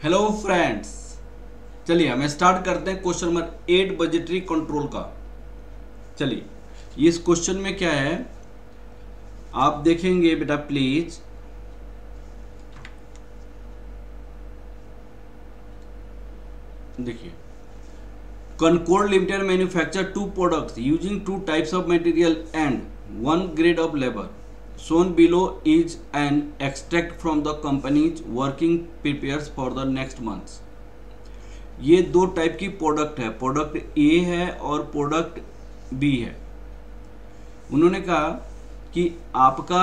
Hello friends, चलिए हमें start करते हैं क्वेश्चन नंबर 8 बजटरी कंट्रोल का। चलिए इस क्वेश्चन में क्या है आप देखेंगे बेटा प्लीज। देखिए, Concord Limited manufacture two products using two types of material and one grade of labor. Shown below is an extract from the company's working prepares for the next months. ये दो type की product है, product ए है और product B है। उन्होंने कहा कि आपका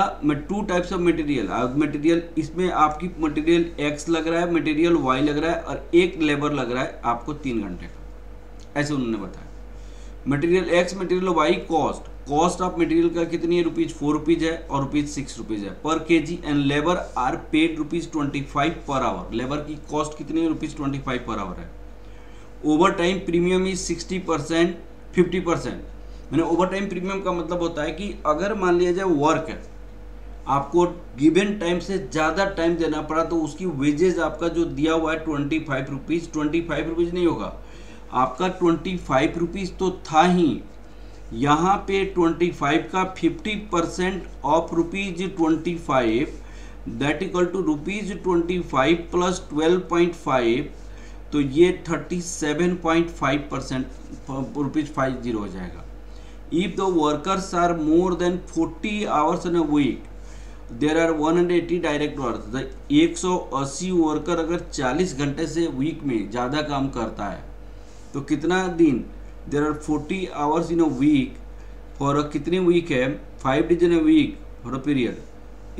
टू टाइप्स ऑफ मटेरियल इसमें आपकी मटेरियल एक्स लग रहा है, मटेरियल वाई लग रहा है और एक लेबर लग रहा है आपको 3 घंटे का, ऐसे उन्होंने बताया। Material X material Y cost of material का कितनी है रुपीज 4 रुपीज है और रुपीज 6 रुपीज है पर KG and labour are paid rupees 25 per hour. Labour की कॉस्ट कितनी है रुपीज 25 पर आवर है। Over time premium is 60% 50%। मैंने ओवर टाइम प्रीमियम का मतलब होता है कि अगर मान लिया जाए वर्क है, आपको गिवन टाइम से ज़्यादा टाइम देना पड़ा तो उसकी वेजेस आपका जो दिया हुआ है 25 रुपीज़ नहीं होगा, आपका 25 रुपीज़ तो था ही, यहाँ पे 25 का 50% of rupees 25 that equal to rupees 25 plus 12.5 तो ये 37.5% रुपीज 50 हो जाएगा। If the workers are more than 40 hours in a week there are 180 direct work. 180 worker अगर 40 घंटे से वीक में ज़्यादा काम करता है तो कितना दिन, there are 40 hours in a week for कितनी वीक है 5 days in a week for a period,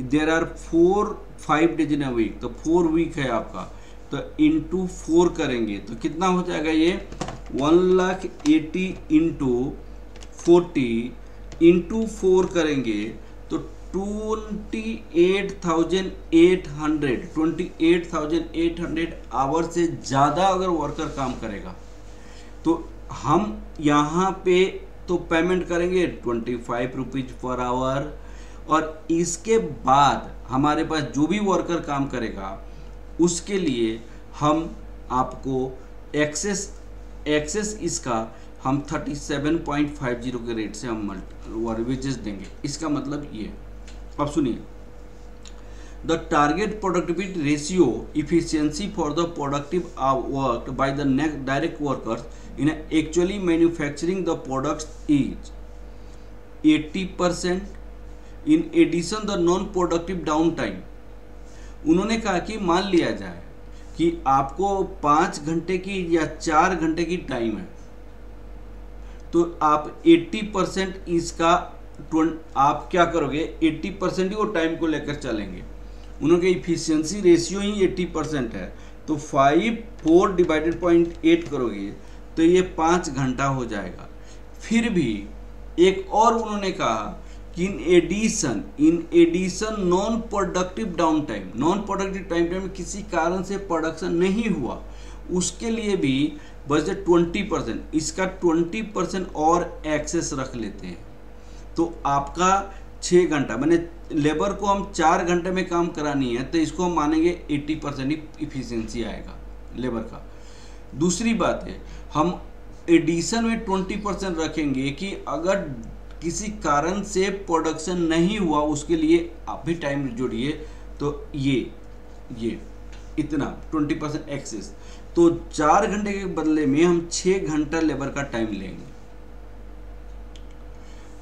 there are 5 days in a week तो 4 वीक है आपका, तो इंटू 4 करेंगे तो कितना हो जाएगा ये 1,80,000 इंटू 40 इंटू 4 करेंगे तो 28,800 आवर से ज़्यादा अगर वर्कर काम करेगा तो हम यहाँ पे तो पेमेंट करेंगे 25 रुपीज पर आवर। और इसके बाद हमारे पास जो भी वर्कर काम करेगा उसके लिए हम आपको एक्सेस इसका हम 37.50 के रेट से हम वेजेस देंगे। इसका मतलब ये, अब सुनिए, the target productivity ratio efficiency for the productive work by the direct workers in actually manufacturing the products is 80%। In addition the non productive down time. उन्होंने कहा कि मान लिया जाए कि आपको 5 घंटे की या 4 घंटे की टाइम है तो आप 80% इसका आप क्या करोगे 80% ही वो टाइम को लेकर चलेंगे। उन्होंने इफिशियंसी रेशियो ही 80% है तो 4 डिवाइडेड 0.8 करोगे तो ये 5 घंटा हो जाएगा। फिर भी एक और उन्होंने कहा कि in addition non productive down time में किसी कारण से प्रोडक्शन नहीं हुआ उसके लिए भी बजट 20%, इसका 20% और एक्सेस रख लेते हैं तो आपका 6 घंटा, मैंने लेबर को हम 4 घंटे में काम करानी है तो इसको हम मानेंगे 80% इफिशियंसी आएगा लेबर का। दूसरी बात है हम एडिशन में 20% रखेंगे कि अगर किसी कारण से प्रोडक्शन नहीं हुआ उसके लिए आप भी टाइम जोड़िए तो ये इतना 20% एक्सेस, तो 4 घंटे के बदले में हम 6 घंटा लेबर का टाइम लेंगे।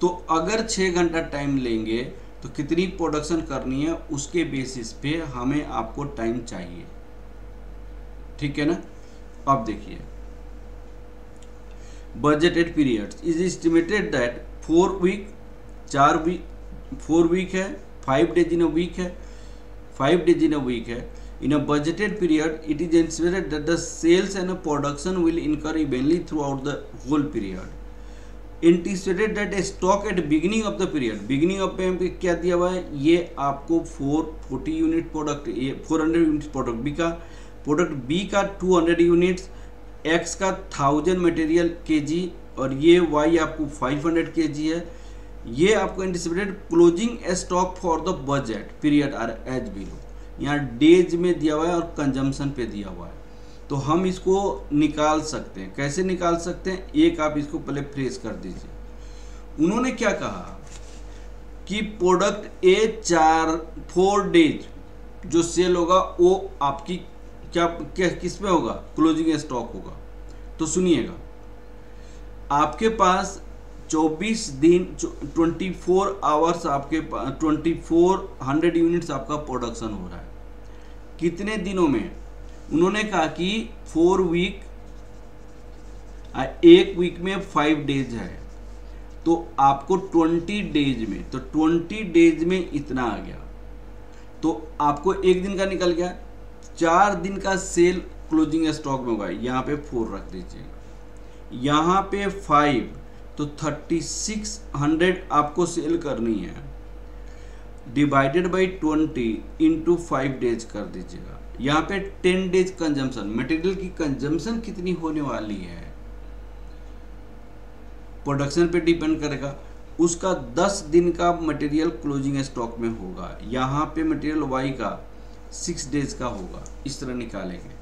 तो अगर 6 घंटा टाइम लेंगे तो कितनी प्रोडक्शन करनी है उसके बेसिस पे हमें आपको टाइम चाहिए, ठीक है ना। अब देखिए, budgeted periods is estimated that 4 week 4 week है, 5 डेज इन अ वीक है, 5 डेज इन अ वीक है। In a budgeted period, it is anticipated that the sales and production will incur evenly throughout the whole period. Anticipated that a stock at beginning of the period, beginning of पे क्या दिया हुआ है, ये आपको 440 unit product, ये 400 unit product B का, product B का 200 यूनिट्स, एक्स का 1000 मटेरियल केजी और ये वाई आपको 500 केजी है। ये आपको anticipated closing stock for the budget period are as below. यहाँ डेज में दिया हुआ है और कंजम्पशन पे दिया हुआ है, तो हम इसको निकाल सकते हैं। कैसे निकाल सकते हैं, एक आप इसको पहले फ्रेश कर दीजिए। उन्होंने क्या कहा कि प्रोडक्ट ए 4 डेज जो सेल होगा वो आपकी क्या किस में होगा, क्लोजिंग स्टॉक होगा। तो सुनिएगा, आपके पास 24 दिन 24 आवर्स आपके 2400 यूनिट्स आपका प्रोडक्शन हो रहा है। कितने दिनों में, उन्होंने कहा कि 4 वीक, एक वीक में 5 डेज है, तो आपको 20 डेज में, तो 20 डेज में इतना आ गया, तो आपको एक दिन का निकल गया। 4 दिन का सेल क्लोजिंग स्टॉक में होगा, यहाँ पे 4 रख दीजिए, यहाँ पे 5, तो 3600 आपको सेल करनी है, डिवाइडेड बाई 20 इंटू 5 डेज कर दीजिएगा। यहाँ पे 10 डेज कंजम्पशन, मटेरियल की कंजम्पशन कितनी होने वाली है प्रोडक्शन पे डिपेंड करेगा। उसका 10 दिन का मटेरियल क्लोजिंग स्टॉक में होगा, यहाँ पे मटेरियल वाई का 6 डेज का होगा। इस तरह निकालेंगे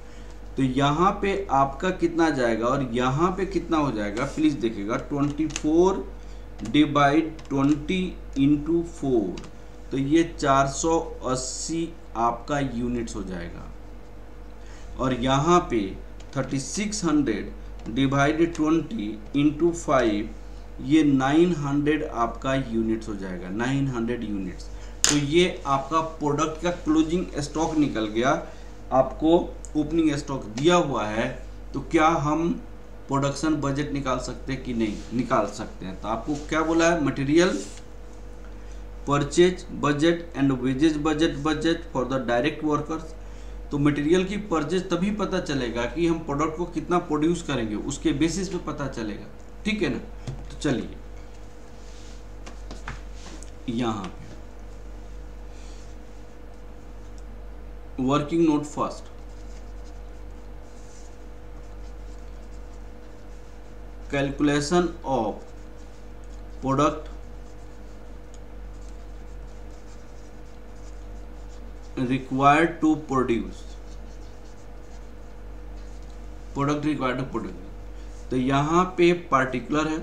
तो यहाँ पे आपका कितना जाएगा और यहाँ पे कितना हो जाएगा, प्लीज देखिएगा। 24 डिवाइड 20 इंटू 4, तो ये 480 आपका यूनिट्स हो जाएगा। और यहाँ पे 3600 डिवाइडेड 20 इंटू 5, ये 900 आपका यूनिट्स हो जाएगा, 900 यूनिट्स। तो ये आपका प्रोडक्ट का क्लोजिंग स्टॉक निकल गया। आपको ओपनिंग स्टॉक दिया हुआ है, तो क्या हम प्रोडक्शन बजट निकाल सकते हैं कि नहीं, निकाल सकते हैं। तो आपको क्या बोला है, material purchase budget and wages budget for the direct workers. तो मटेरियल की परचेज तभी पता चलेगा कि हम प्रोडक्ट को कितना प्रोड्यूस करेंगे, उसके बेसिस पे पता चलेगा, ठीक है ना। तो चलिए यहाँ पे working note first, calculation of product required to produce, product required to produce. तो यहाँ पे पार्टिकुलर है,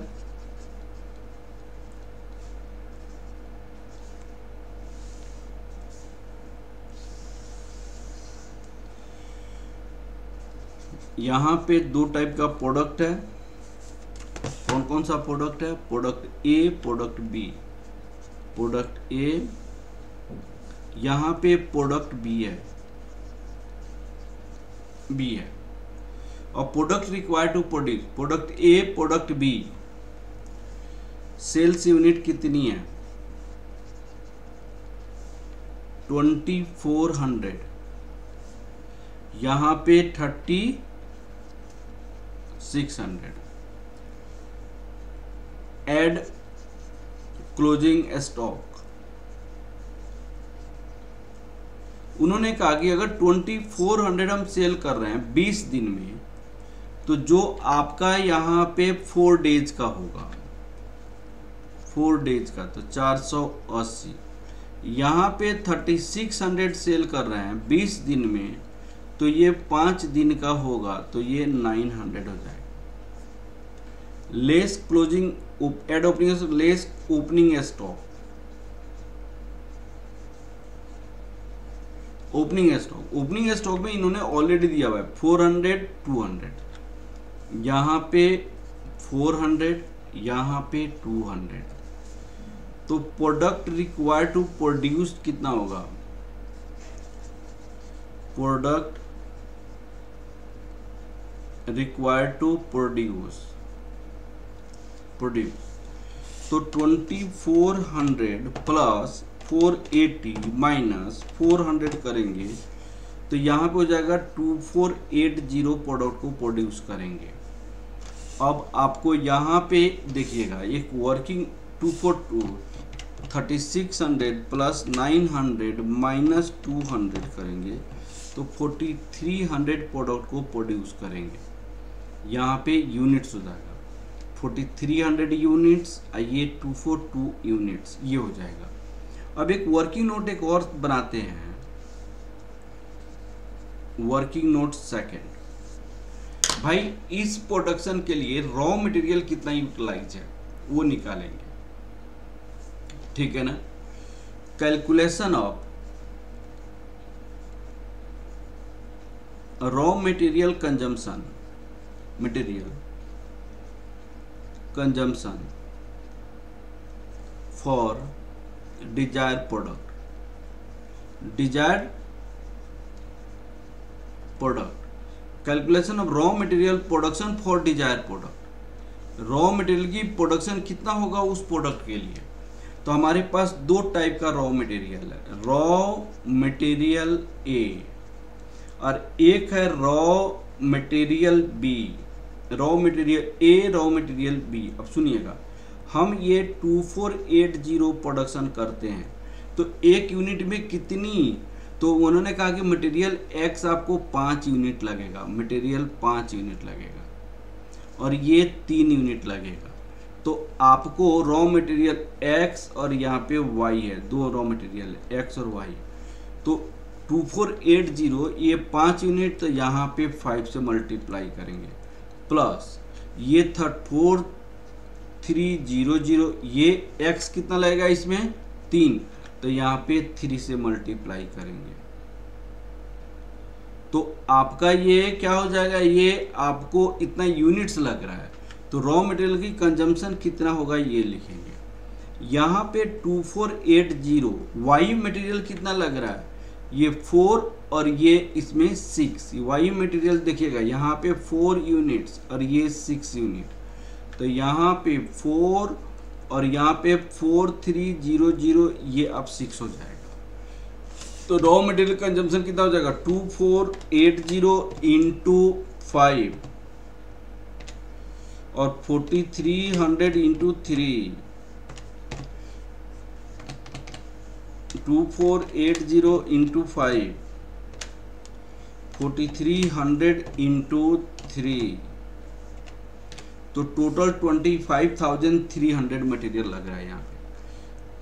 यहाँ पे 2 टाइप का प्रोडक्ट है। कौन कौन सा प्रोडक्ट है, product A, product B. Product A, यहाँ पे प्रोडक्ट बी है, और product required to produce, product A, product B, sales unit कितनी है 2400, यहाँ पे 3600। एड क्लोजिंग स्टॉक, उन्होंने कहा कि अगर 2400 हम सेल कर रहे हैं 20 दिन में, तो जो आपका यहाँ पे 4 डेज का होगा, 4 डेज का, तो 480। यहाँ पे 3600 सेल कर रहे हैं 20 दिन में, तो ये 5 दिन का होगा, तो ये 900 हो जाएगा। Less closing add opening, less opening stock, opening stock में इन्होंने ऑलरेडी दिया हुआ है 400 200, यहाँ पे 400, यहाँ पे 200। तो प्रोडक्ट रिक्वायर्ड टू प्रोड्यूस कितना होगा, प्रोडक्ट रिक्वायर्ड टू प्रोड्यूस, तो 2400 प्लस 480 माइनस 400 करेंगे, तो यहाँ पे हो जाएगा 2480 प्रोडक्ट को प्रोड्यूस करेंगे। अब आपको यहाँ पे देखिएगा, एक वर्किंग 242 3600 प्लस 900 माइनस 200 करेंगे, तो 4300 प्रोडक्ट को प्रोड्यूस करेंगे। यहाँ पे यूनिट्स हो जाएगा 4300 यूनिट्स, ये 242 यूनिट्स, ये हो जाएगा। अब एक वर्किंग नोट एक और बनाते हैं, वर्किंग नोट सेकेंड। भाई इस प्रोडक्शन के लिए रॉ मटेरियल कितना यूटिलाइज है वो निकालेंगे, ठीक है ना। Calculation of raw material consumption, for desired product, calculation of raw material production for desired product. Raw material की प्रोडक्शन कितना होगा उस प्रोडक्ट के लिए। तो हमारे पास दो टाइप का रॉ मटेरियल है, रॉ मटेरियल ए और एक है raw material B. Raw material A, raw material B. अब सुनिएगा, हम ये 2480 प्रोडक्शन करते हैं तो एक यूनिट में कितनी, तो उन्होंने कहा कि मटेरियल एक्स आपको 5 यूनिट लगेगा, मटेरियल 5 यूनिट लगेगा और ये 3 यूनिट लगेगा। तो आपको रॉ मटेरियल एक्स और यहाँ पे वाई है, दो रॉ मटेरियल एक्स और वाई। तो 2480 ये 5 यूनिट, तो यहाँ पे 5 से मल्टीप्लाई करेंगे, प्लस ये 4300, ये x कितना लगेगा इसमें 3, तो यहाँ पे 3 से मल्टीप्लाई करेंगे। तो आपका ये क्या हो जाएगा, ये आपको इतना यूनिट्स लग रहा है, तो रॉ मटेरियल की कंजम्पशन कितना होगा ये लिखेंगे। यहाँ पे 2480 वाई मटेरियल कितना लग रहा है, ये 4 और ये इसमें 6। वाई मटेरियल देखिएगा यहाँ पे 4 यूनिट्स और ये 6 यूनिट, तो यहाँ पे 4 और यहाँ पे 4300, ये अब 6 हो जाएगा। तो रॉ मटेरियल कंजम्पशन कितना हो जाएगा, 2480 इंटू 5 और 4300 इंटू 3, 2480 इंटू 5, 4300 इंटू 3, तो टोटल 25,300 मटेरियल लग रहा है यहाँ पे,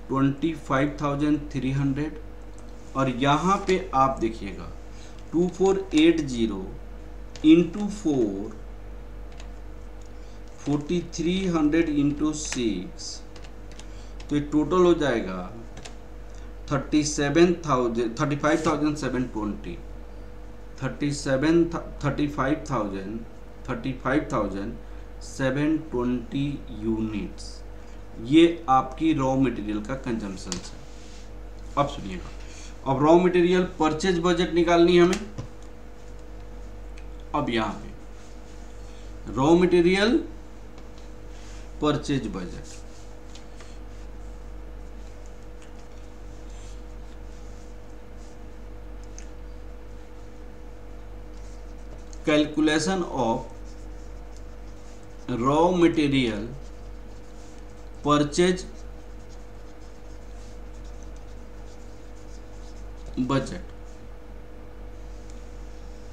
25,300। और यहाँ पे आप देखिएगा 2480 इंटू 4, 4300 इंटू 6, तो ये टोटल हो जाएगा 35,720, 35,720 यूनिट्स। ये आपकी रॉ मटेरियल का कंजम्पशन है। अब सुनिएगा, अब रॉ मटेरियल परचेज बजट निकालनी है हमें। अब यहां पे raw material purchase budget, calculation of raw material purchase budget,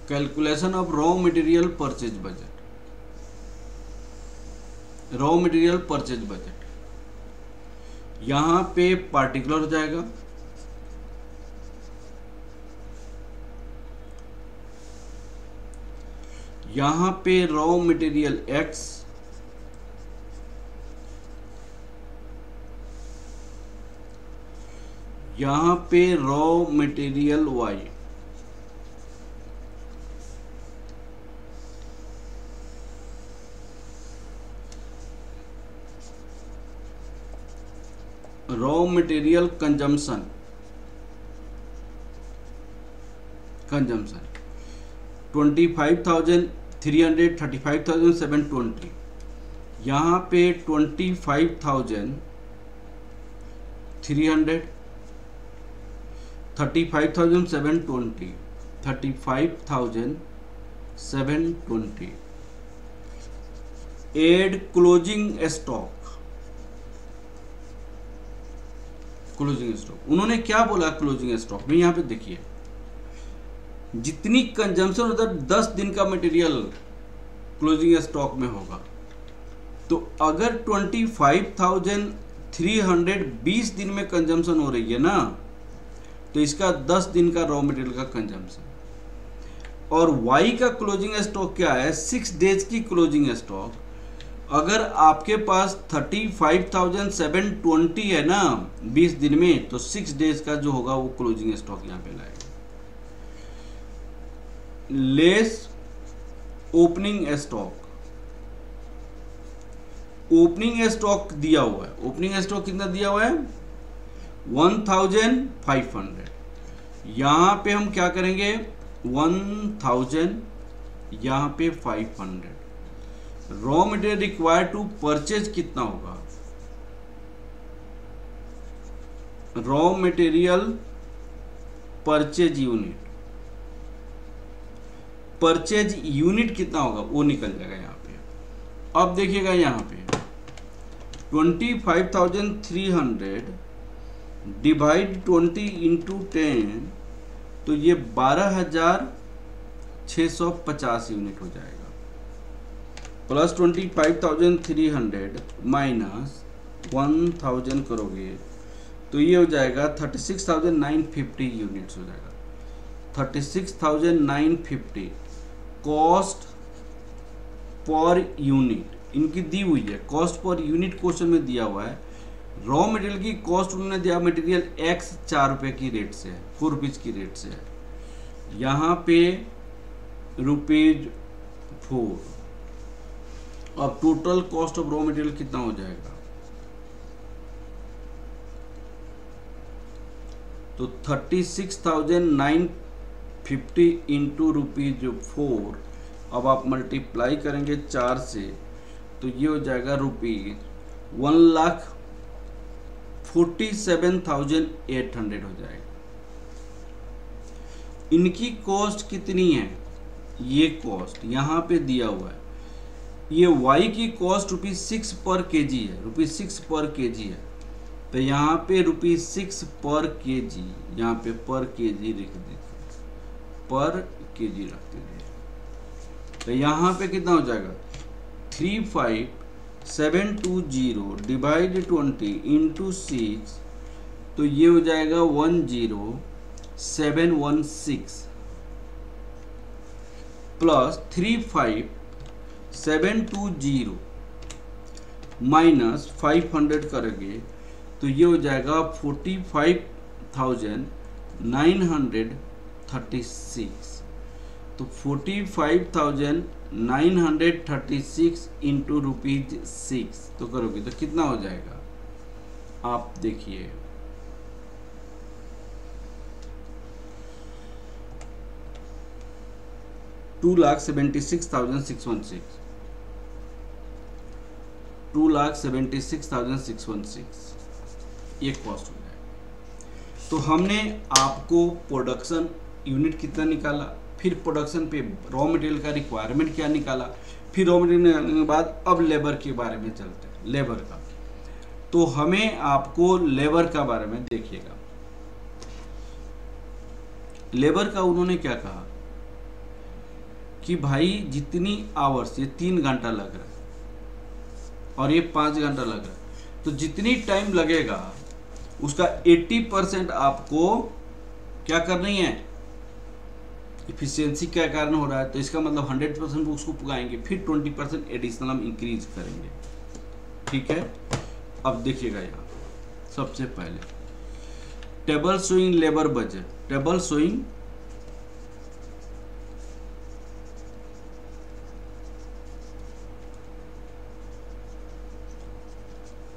calculation of raw material purchase budget, raw material purchase budget. यहां पे पार्टिकुलर हो जाएगा, यहां पे रॉ मटेरियल एक्स, यहां पे raw material Y. Raw material consumption 25,300, 35,720, यहाँ पे 25,300, 35,720, 35,720। Add closing stock, closing stock उन्होंने क्या बोला क्लोजिंग स्टॉक में, यहाँ पे देखिए जितनी कंजम्पशन होता है 10 दिन का मटेरियल क्लोजिंग स्टॉक में होगा। तो अगर 25,320 दिन में कंजम्पशन हो रही है ना, तो इसका 10 दिन का रॉ मटेरियल का कंजम्पशन। और y का क्लोजिंग स्टॉक क्या है, 6 डेज की क्लोजिंग स्टॉक। अगर आपके पास 35,720 है ना 20 दिन में, तो 6 डेज का जो होगा वो क्लोजिंग स्टॉक यहाँ पे लाएगा। Less opening stock, opening stock दिया हुआ है, ओपनिंग स्टॉक कितना दिया हुआ है 1500। यहां पे हम क्या करेंगे 1000, यहां पे 500। Raw material required to purchase कितना होगा, raw material purchase unit, purchase unit कितना होगा वो निकल जाएगा यहाँ पे। अब देखिएगा यहाँ पे 25,300 डिवाइड 20 इंटू 10, तो ये 12,650 यूनिट हो जाएगा। प्लस 25,300 माइनस 1000 करोगे तो ये हो जाएगा 36,950 यूनिट्स हो जाएगा। 36,950 कॉस्ट पर यूनिट इनकी दी हुई है, कॉस्ट पर यूनिट क्वेश्चन में दिया हुआ है। रॉ मटेरियल की कॉस्ट उन्होंने दिया, मटेरियल एक्स 4 रुपये की रेट से है, 4 रुपीज़ की रेट से है, यहाँ पे ₹4। अब total cost of raw material कितना हो जाएगा, तो 36,950 इंटू ₹4। अब आप मल्टीप्लाई करेंगे 4 से, तो ये हो जाएगा ₹1,47,800 हो जाएगा। इनकी कॉस्ट कितनी है, ये कॉस्ट यहाँ पे दिया हुआ है, ये y की कॉस्ट ₹6 पर केजी है, ₹6 पर केजी है, तो यहाँ पे ₹6 पर केजी, यहाँ पे पर केजी लिख दीजिए, पर केजी रख दीजिए, तो यहाँ पे कितना हो जाएगा 35,720 डिवाइड 20 इंटू 6, तो ये हो जाएगा 10716 प्लस 35,720 माइनस 500 करेंगे तो ये हो जाएगा 45,936। तो 45,936 इंटू ₹6 तो करोगे तो कितना हो जाएगा, आप देखिए $2,76,616, 2,76,616 ये कॉस्ट हो जाएगा। तो हमने आपको प्रोडक्शन यूनिट कितना निकाला, फिर प्रोडक्शन पे रॉ मटेरियल का रिक्वायरमेंट क्या निकाला, फिर रॉ मटेरियल निकालने के बाद अब लेबर के बारे में चलते हैं, लेबर का। तो हमें आपको लेबर का बारे में देखिएगा, लेबर का उन्होंने क्या कहा कि भाई जितनी आवर्स, ये 3 घंटा लग रहा है और ये 5 घंटा लग रहा है, तो जितनी टाइम लगेगा उसका 80% आपको क्या करनी है, इफिशियंसी क्या कारण हो रहा है, तो इसका मतलब 100% उसको पुगाएंगे, फिर 20% एडिशनल हम इंक्रीज करेंगे। ठीक है, अब देखिएगा यहाँ सबसे पहले table showing labour budget, table showing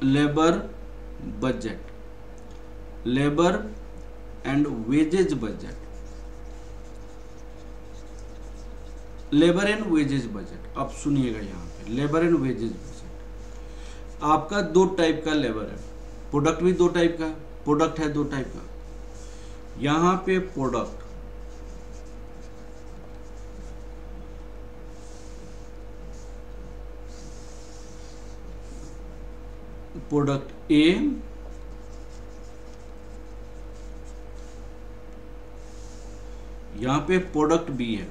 labour budget, labour and wages budget, labour and wages budget. अब सुनिएगा यहाँ पे लेबर एंड वेजेज बजट, आपका 2 टाइप का लेबर है, प्रोडक्ट भी 2 टाइप का, प्रोडक्ट है 2 टाइप का। यहाँ पे प्रोडक्ट प्रोडक्ट ए, यहाँ पे प्रोडक्ट बी है।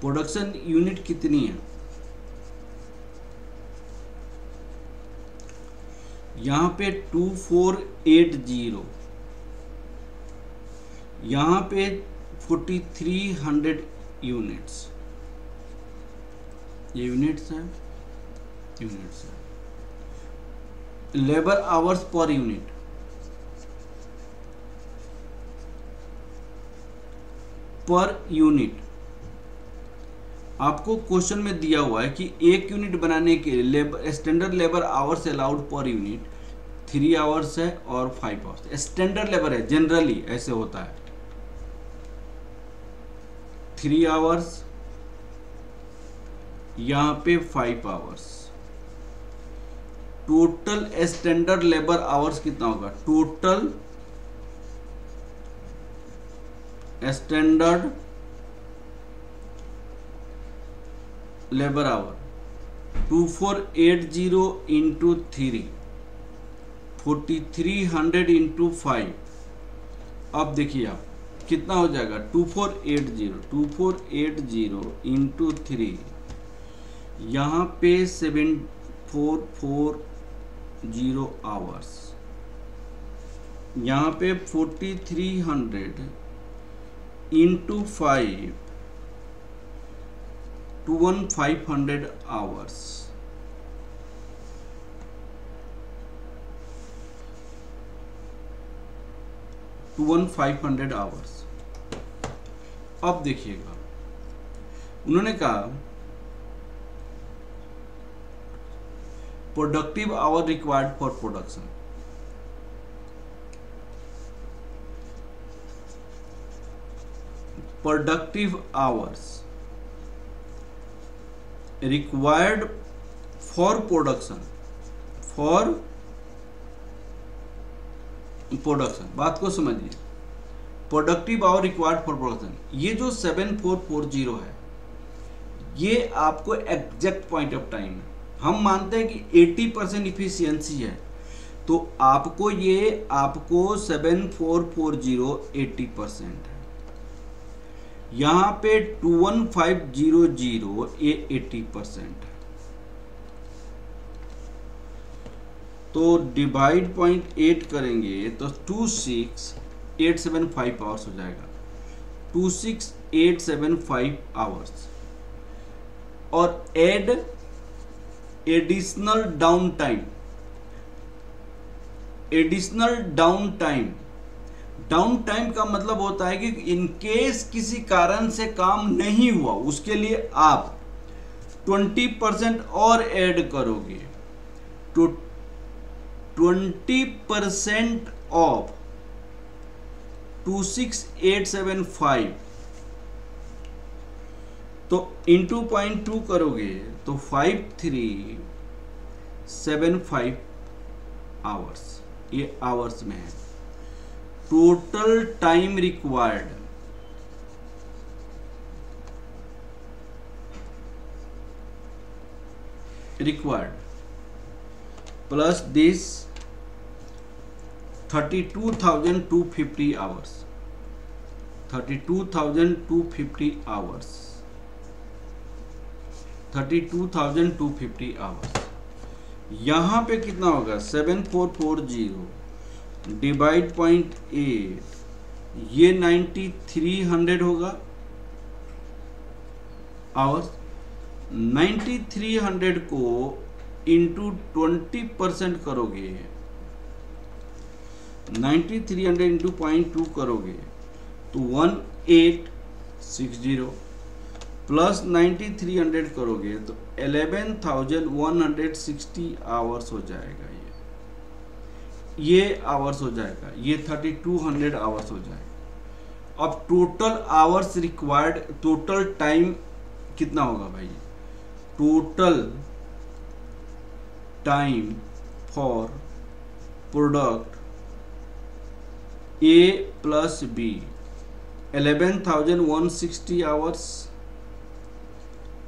प्रोडक्शन यूनिट कितनी है, यहाँ पे 2480, यहाँ पे 4300 यूनिट्स, ये यूनिट्स है, लेबर आवर्स पर यूनिट, आपको क्वेश्चन में दिया हुआ है कि एक यूनिट बनाने के लिए standard labour hours allowed per unit 3 hours है और 5 आवर्स। स्टैंडर्ड लेबर है, जनरली ऐसे होता है 3 आवर्स, यहाँ पे 5 hours. Total standard labour hours कितना होगा? Total standard labour our 2480 into 3, 4300 into 5। अब देखिए आप कितना हो जाएगा, 2480 इंटू 3, यहाँ पे 7440 आवर्स, यहाँ पे 4300 इंटू 5, 21500 आवर्स। आवर्स। अब देखिएगा, उन्होंने कहा productive hour required for production, productive hours required for production, बात को समझिए। Productive hour required for production, ये जो 7440 है, ये आपको एग्जैक्ट पॉइंट ऑफ टाइम है। हम मानते हैं कि 80% इफिशियंसी है, तो आपको 7440 80% है। यहाँ पे 21500 ये 80% है, तो डिवाइड 0.8 करेंगे तो 26875 आवर्स हो जाएगा, 26875 आवर्स। और add additional down time, down time का मतलब होता है कि इन केस किसी कारण से काम नहीं हुआ, उसके लिए आप 20% और ऐड करोगे, तो 20% ऑफ 26875, तो इंटू 0.2 करोगे तो 5375 आवर्स, ये आवर्स में है। Total time required plus this 32,250 hours, 32,250 hours, 32,250 hours. यहाँ पे कितना होगा, 7440 डिवाइड 0.8, ये 9300 होगा आवर्स। 9300 को इंटू 20% करोगे, 9300 इंटू 0.2 करोगे तो 1860, प्लस 9300 करोगे तो 11,160 आवर्स हो जाएगा। ये आवर्स हो जाएगा, ये 3200 आवर्स हो जाएगा। अब total hours required, total time कितना होगा भाई? Total time for product A plus B 11,160 hours,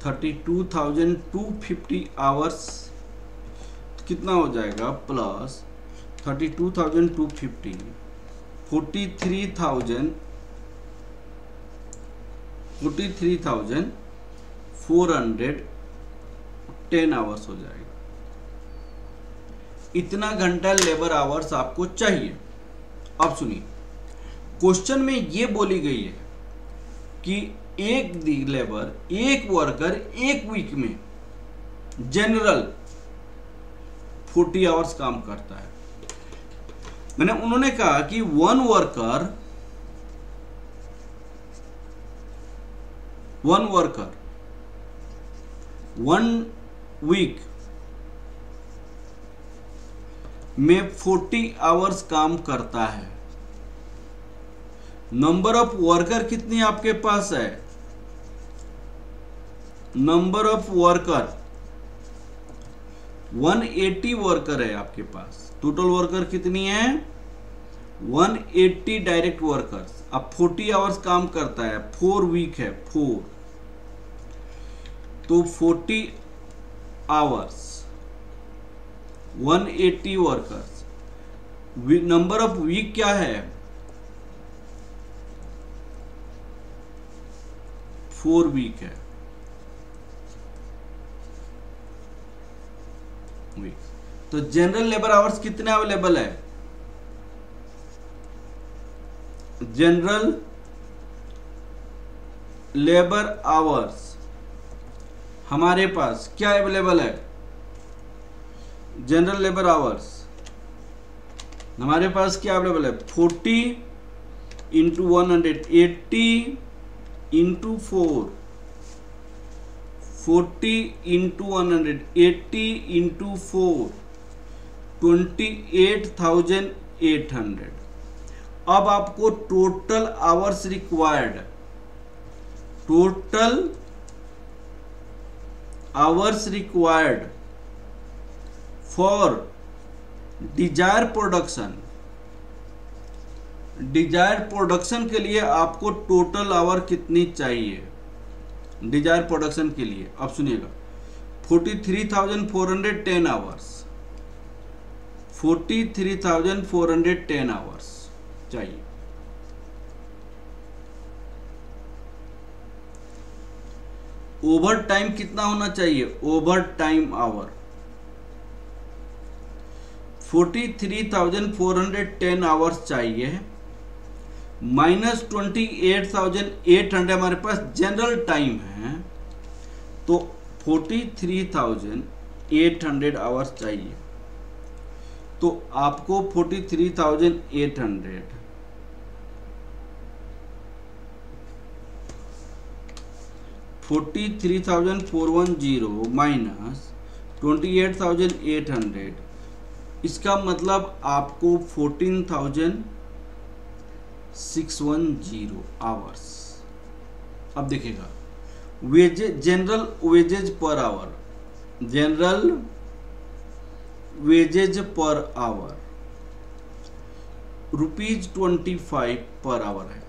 32,250 hours कितना हो जाएगा, प्लस 32,250 43,410 आवर्स हो जाएगा। इतना घंटा लेबर आवर्स आपको चाहिए। अब सुनिए, क्वेश्चन में ये बोली गई है कि एक लेबर, एक वर्कर एक वीक में जनरल 40 आवर्स काम करता है। मैंने उन्होंने कहा कि वन वर्कर 1 वीक में 40 आवर्स काम करता है। नंबर ऑफ वर्कर कितनी आपके पास है? नंबर ऑफ वर्कर 180 वर्कर है आपके पास। टोटल वर्कर कितनी है? 180 डायरेक्ट वर्कर्स। अब 40 आवर्स काम करता है, 4 वीक है, 4, तो 40 hours 180 workers. Number of week क्या है? 4 वीक है, वीक। तो जनरल लेबर आवर्स कितने अवेलेबल है? जनरल लेबर आवर्स हमारे पास क्या अवेलेबल है? जनरल लेबर आवर्स हमारे पास क्या अवेलेबल है? 40 इंटू 180 इंटू 4, 40 इंटू 180 इंटू 4, 28,800। अब आपको total hours required, total hours required for desire production, desire production के लिए आपको टोटल आवर कितनी चाहिए डिजायर प्रोडक्शन के लिए? अब सुनिएगा, 43,410 आवर्स, 43,410 आवर्स चाहिए। ओवर टाइम कितना होना चाहिए? ओवर टाइम आवर 43,410 आवर्स चाहिए, माइनस 28,800 हमारे पास जनरल टाइम है, तो 43,800 आवर्स चाहिए। तो आपको 43,800 43,410 माइनस 28,800, इसका मतलब आपको 14,610 आवर्स। अब देखिएगा, wages, general wages per hour, general wages per hour ₹25 पर आवर है।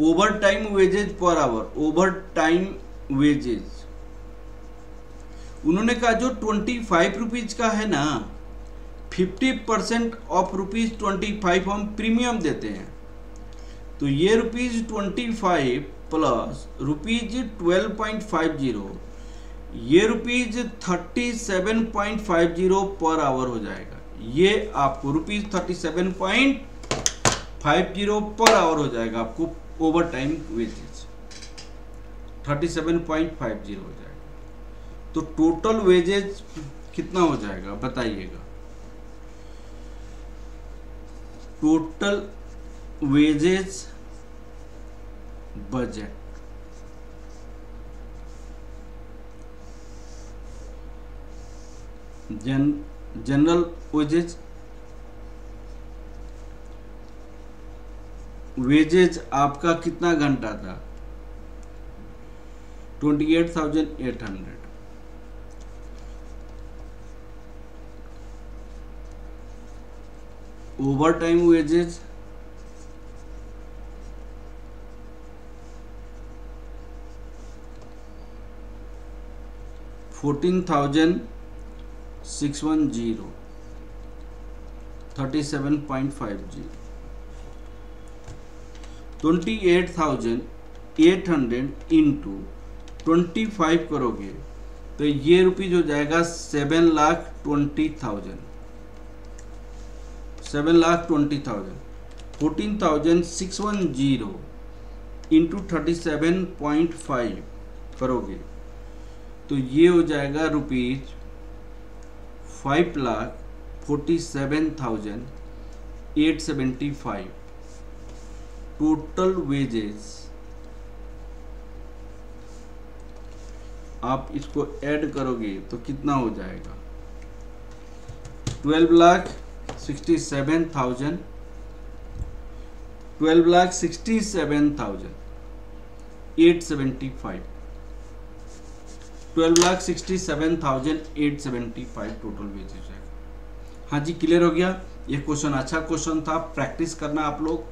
Overtime wages per hour, overtime wages उन्होंने कहा जो 25 रुपीज का है ना, 50% ऑफ ₹25 हम प्रीमियम देते हैं। तो ये ₹25 प्लस ₹12.50, ये ₹37.50 पर आवर हो जाएगा। ये आपको ₹37.50 पर आवर हो जाएगा, आपको ओवर टाइम वेजेज 37.50 हो जाएगा। तो टोटल वेजेज कितना हो जाएगा बताइएगा? Total wages budget general wages आपका कितना घंटा था? 28,800। ओवर टाइम वेजेज 14,610, 37.50, 28,800 इंटू 25 करोगे तो ये रुपीज हो जाएगा 7,20,000, 7,20,000। 14,610 इंटू 37.5 करोगे तो ये हो जाएगा रुपीज 5,47,875। टोटल वेजेस आप इसको ऐड करोगे तो कितना हो जाएगा 12,67,000 12,67,875 12,67,875 टोटल वेजेस है। हाँ जी, क्लियर हो गया। ये क्वेश्चन अच्छा क्वेश्चन था, प्रैक्टिस करना आप लोग।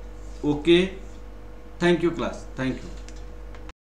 Okay, thank you class, thank you.